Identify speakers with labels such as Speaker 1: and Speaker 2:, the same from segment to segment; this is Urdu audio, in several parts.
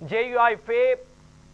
Speaker 1: JUIF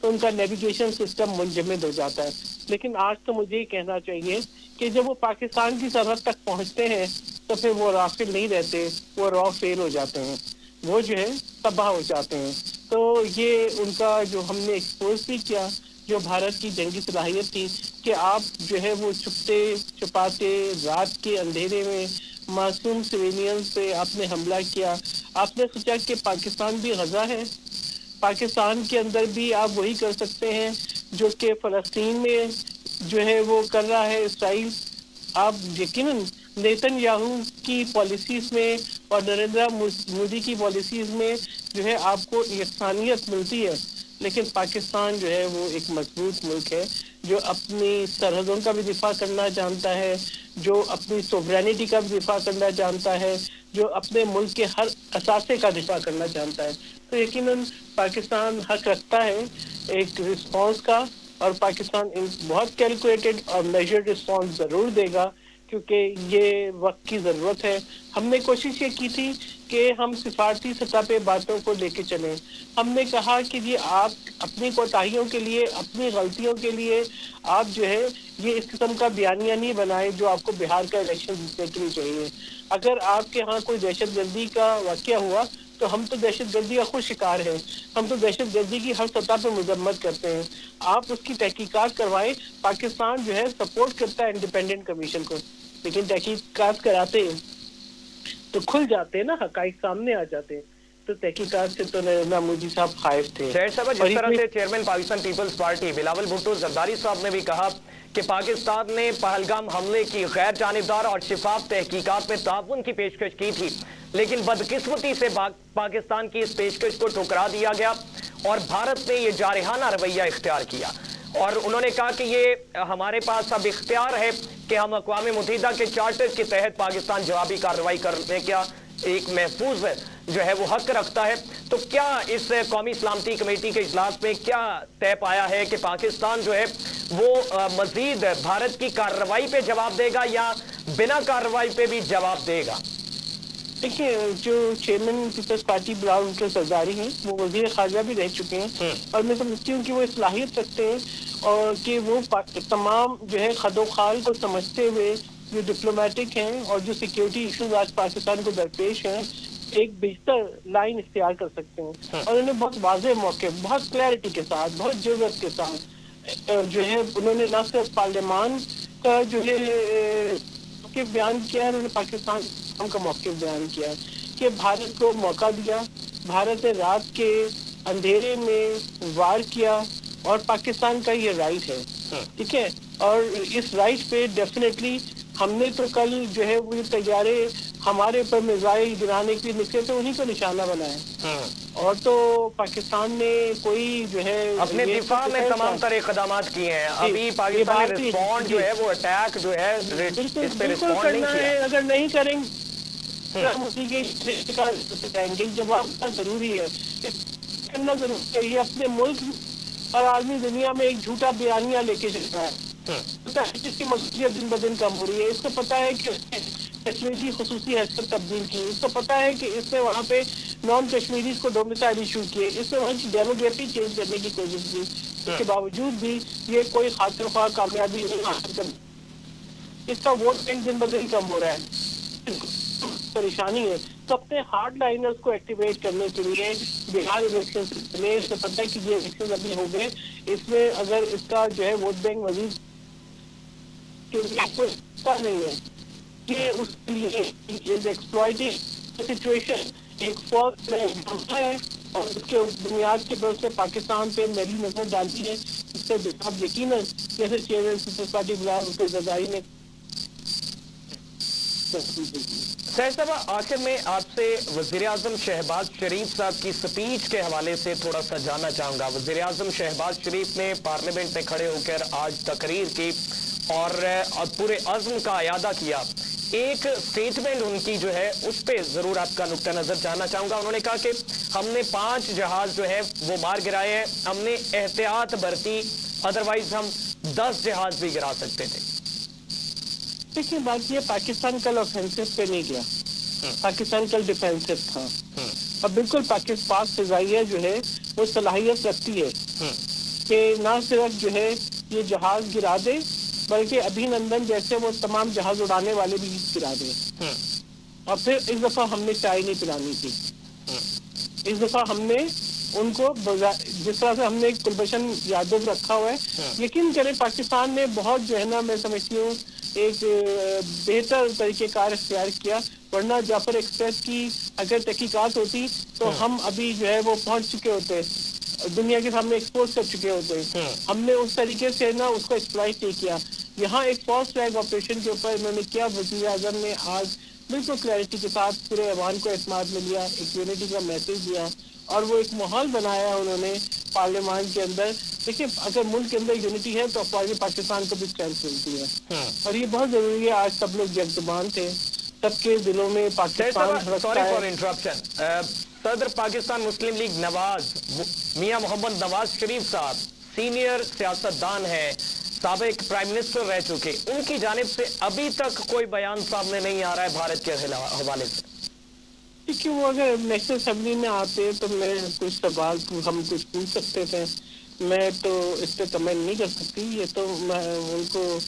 Speaker 2: تو ان کا نیویگیشن سسٹم منجمد ہو جاتا ہے. لیکن آج تو مجھے یہ کہنا چاہیے کہ جب وہ پاکستان کی سرحد تک پہنچتے ہیں تو پھر وہ رافل نہیں رہتے, وہ را فیل ہو جاتے ہیں, وہ جو ہے تباہ ہو جاتے ہیں. تو یہ ان کا جو ہم نے ایکسپوز بھی کیا, جو بھارت کی جنگی صلاحیت تھی کہ آپ جو ہے وہ چھپتے چھپاتے رات کے اندھیرے میں معصوم سویلین پہ آپ نے حملہ کیا. آپ نے سوچا کہ پاکستان بھی غزہ ہے, پاکستان کے اندر بھی آپ وہی کر سکتے ہیں جو کہ فلسطین میں جو ہے وہ کر رہا ہے اسرائیل. آپ یقیناً نیتن یاہو کی پالیسیز میں اور نریندر مودی کی پالیسیز میں جو ہے آپ کو یکسانیت ملتی ہے, لیکن پاکستان جو ہے وہ ایک مضبوط ملک ہے جو اپنی سرحدوں کا بھی دفاع کرنا جانتا ہے, جو اپنی سوورینٹی کا بھی دفاع کرنا جانتا ہے, جو اپنے ملک کے ہر اثاثے کا دفاع کرنا جانتا ہے. تو یقیناً پاکستان حق رکھتا ہے ایک رسپانس کا, اور پاکستان بہت کیلکولیٹڈ اور میجرڈ رسپانس ضرور دے گا کیونکہ یہ وقت کی ضرورت ہے. ہم نے کوشش یہ کی تھی کہ ہم سفارتی سطح پہ باتوں کو لے کے چلیں. ہم نے کہا کہ یہ آپ اپنی کوتاہیوں کے لیے, اپنی غلطیوں کے لیے آپ جو ہے یہ اس قسم کا بیانیہ نہیں بنائے جو آپ کو بہار کا الیکشن جیتنے کے لیے چاہیے. اگر آپ کے ہاں کوئی دہشت گردی کا واقعہ ہوا تو ہم تو دہشت گردی کا خود شکار ہیں, ہم تو دہشت گردی کی ہر سطح پہ مذمت کرتے ہیں. آپ اس کی تحقیقات کروائیں. پاکستان جو ہے سپورٹ کرتا ہے انڈیپینڈنٹ کمیشن کو, لیکن تحقیقات کراتے ہیں تو کھل جاتے ہیں نا, حقائق سامنے آ جاتے ہیں. تو تحقیقات سے تو نریندر مودی صاحب خائف تھے.
Speaker 1: شہر صاحب,
Speaker 2: اور
Speaker 1: جس طرح سے چیئرمین پاکستان پیپلز پارٹی بلاول بھٹو زرداری صاحب نے بھی کہا کہ پاکستان نے پہلگام حملے کی غیر جانبدار اور شفاف تحقیقات میں تعاون کی پیشکش کی تھی, لیکن بدقسمتی سے پاکستان کی اس پیشکش کو ٹھکرا دیا گیا اور بھارت نے یہ جارحانہ رویہ اختیار کیا, اور انہوں نے کہا کہ یہ ہمارے پاس اب اختیار ہے کہ ہم اقوام متحدہ کے چارٹر کے تحت پاکستان جوابی کارروائی کرنے کا ایک محفوظ جو ہے وہ حق رکھتا ہے. تو کیا اس قومی سلامتی کمیٹی کے اجلاس میں کیا طے پایا ہے کہ پاکستان جو ہے وہ مزید بھارت کی کارروائی پہ جواب دے گا یا بنا کارروائی پہ بھی جواب دے گا؟
Speaker 2: دیکھیے, جو چیئرمین پیپلز پارٹی بلاول بھٹو زرداری ہیں وہ وزیر خارجہ بھی رہ چکے ہیں, اور میں سمجھتی ہوں کہ وہ صلاحیت رکھتے ہیں اور کہ وہ تمام جو ہے خد و خال کو سمجھتے ہوئے جو ڈپلومیٹک ہیں اور جو سیکیورٹی ایشوز آج پاکستان کو درپیش ہیں ایک بہتر لائن اختیار کر سکتے ہیں. اور انہیں بہت واضح موقع, بہت کلیئرٹی کے ساتھ, بہت جرأت کے ساتھ جو ہے انہوں نے نہ صرف پارلیمان کا جو ہے موقف بیان کیا ہے, انہوں نے پاکستان کا موقف بیان کیا ہے کہ بھارت کو موقع دیا, بھارت نے رات کے اندھیرے میں وار کیا اور پاکستان کا یہ رائٹ ہے. ٹھیک ہے, اور اس رائٹ پہ ڈیفینیٹلی ہم نے تو کل جو ہے وہ طیارے ہمارے پر میزائل گرانے کے لیے نکلے تو انہیں کو نشانہ بنایا, اور تو پاکستان نے کوئی جو ہے
Speaker 1: اپنے دفاع میں تمام طرح اقدامات کیے ہیں. ابھی پاکستان نے رسپونڈ جو ہے وہ اٹیک جو ہے اس پہ رسپونڈ نہیں کیا.
Speaker 2: اگر نہیں کریں جواب ضروری ہے, کرنا ضروری ہے. یہ اپنے ملک اور عالمی دنیا میں ایک جھوٹا بیانیہ لے کے چل رہا ہے, جس کی مقصودیت دن بدن کم ہو رہی ہے. اس کو پتا ہے کہ کشمیر کی خصوصی حیثیت تبدیل کی, اس کو پتا ہے کہ اس نے وہاں پہ نان کشمیریز کو ڈومیسائل ایشو کیے, اس نے وہاں کی ڈیموگرافی چینج کرنے کی کوشش کی. اس کے باوجود بھی یہ کوئی خاطر خواہ کامیابی نہیں حاصل کر, اس کا ووٹ بینک دن بدن کم ہو رہا ہے, پریشانی ہے. تو اپنے ہارڈ لائنرز کو ایکٹیویٹ کرنے کے لیے بہار الیکشن سے اس سے پتہ ہے کہ یہ الیکشن ابھی ہو گئے, اس میں اگر اس کا جو ہے ووٹ بینک مزید نہیں ہے کہ اس کے لیے ایکسپلائٹنگ سچویشن ایک فوج ہے اور اس کے بنیاد کے طور سے پاکستان پہ میری نظر ڈالتی ہے. اس سے آپ یقیناً جیسے چیئرمین پیپلز پارٹی بلاول بھٹو زرداری نے.
Speaker 1: سید صاحب, آخر میں آپ سے وزیر اعظم شہباز شریف صاحب کی سپیچ کے حوالے سے تھوڑا سا جاننا چاہوں گا. وزیر اعظم شہباز شریف نے پارلیمنٹ میں کھڑے ہو کر آج تقریر کی اور پورے عزم کا اعادہ کیا. ایک سٹیٹمنٹ ان کی جو ہے اس پہ ضرور آپ کا نقطہ نظر جاننا چاہوں گا. انہوں نے کہا کہ ہم نے 5 جہاز جو ہے وہ مار گرائے ہیں, ہم نے احتیاط برتی, ادروائز ہم 10 جہاز بھی گرا سکتے تھے.
Speaker 2: دیکھیے, بات یہ پاکستان کل آفینسو پہ نہیں گیا, پاکستان کل ڈیفینسو تھا. اور بالکل پاک فضائیہ جو ہے وہ صلاحیت رکھتی ہے کہ نہ صرف جو ہے یہ جہاز گرا دے بلکہ ابھینندن جیسے وہ تمام جہاز اڑانے والے بھی گرا دے. اور پھر اس دفعہ ہم نے چائے نہیں پلانی تھی. اس دفعہ ہم نے ان کو جس طرح سے ہم نے کلبھشن یادو رکھا ہوا ہے، یقین کریں پاکستان نے بہت جو ہے نا میں سمجھتی ہوں ایک بہتر طریقہ کار اختیار کیا. ورنہ جعفر ایکسپریس کی اگر تحقیقات ہوتی تو ہم ابھی جو ہے وہ پہنچ چکے ہوتے، دنیا کے سامنے ایکسپوز کر چکے ہوتے. ہم نے اس طریقے سے نا اس کو ایکسپلائٹ نہیں کیا. یہاں ایک فالس فلیگ آپریشن کے اوپر انہوں نے کیا. وزیر اعظم نے آج بالکل کلیئرٹی کے ساتھ پورے ایوان کو اعتماد میں لیا، ایک یونٹی کا میسج دیا اور وہ ایک ماحول بنایا انہوں نے پارلیمان کے اندر. دیکھیں اگر ملک کے اندر یونٹی ہے تو افواج پاکستان کو بھی اسٹرینتھ ملتی ہے، اور یہ بہت ضروری ہے. آج سب لوگ یکزبان تھے، سب کے دلوں میں پاکستان
Speaker 1: سوری فار انٹرپشن. صدر پاکستان مسلم لیگ نواز میاں محمد نواز شریف صاحب سینئر سیاستدان ہیں، سابق پرائم منسٹر رہ چکے، ان کی جانب سے ابھی تک کوئی بیان سامنے نہیں آ رہا ہے بھارت کے حوالے سے.
Speaker 2: کہ وہ اگر نیشنل اسمبلی میں آتے تو میں کچھ سوال ہم کچھ پوچھ سکتے تھے. میں تو اس پہ کمنٹ نہیں کر سکتی. یہ تو ان کو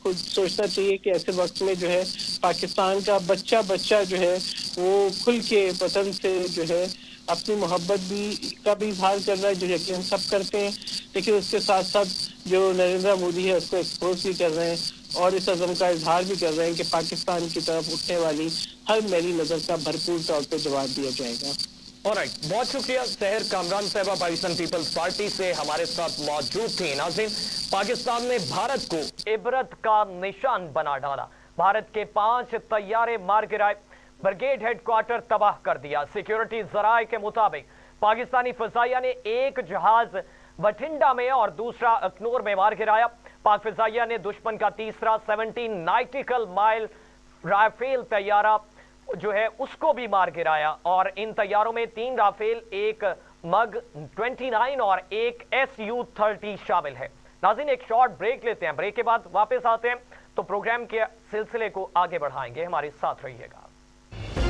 Speaker 2: خود سوچنا چاہیے کہ ایسے وقت میں جو ہے پاکستان کا بچہ جو ہے وہ کھل کے وطن سے جو ہے اپنی محبت بھی کا بھی اظہار کر رہا ہے، جو یقین سب کرتے ہیں. لیکن اس کے ساتھ ساتھ جو نریندر مودی ہے اس کو ایکسپوز بھی کر رہے ہیں اور اس عزم کا اظہار بھی کر رہے ہیں کہ پاکستان کی طرف اٹھنے والی ہر میلی نظر کا بھرپور طور پہ جواب دیا جائے گا.
Speaker 1: آلرائٹ، بہت شکریہ. سحر کامران صاحبہ پاکستان پیپلز پارٹی سے ہمارے ساتھ موجود تھیں. ناظرین، پاکستان نے بھارت کو عبرت کا نشان بنا ڈالا. بھارت کے 5 طیارے مار گرائے، برگیڈ ہیڈ کوارٹر تباہ کر دیا. سیکیورٹی ذرائع کے مطابق پاکستانی فضائیہ نے ایک جہاز بٹھنڈا میں اور دوسرا اکنور میں مار گرایا. پاک فضائیہ نے دشمن کا تیسرا 17 نائٹیکل مائل رافیل طیارہ جو ہے اس کو بھی مار گرایا، اور ان طیاروں میں 3 رافیل، ایک مگ 29 اور ایک SU-30 شامل ہے. ناظرین، ایک شارٹ بریک لیتے ہیں، بریک کے بعد واپس آتے ہیں تو پروگرام کے سلسلے کو آگے بڑھائیں گے. ہمارے ساتھ رہیے گا.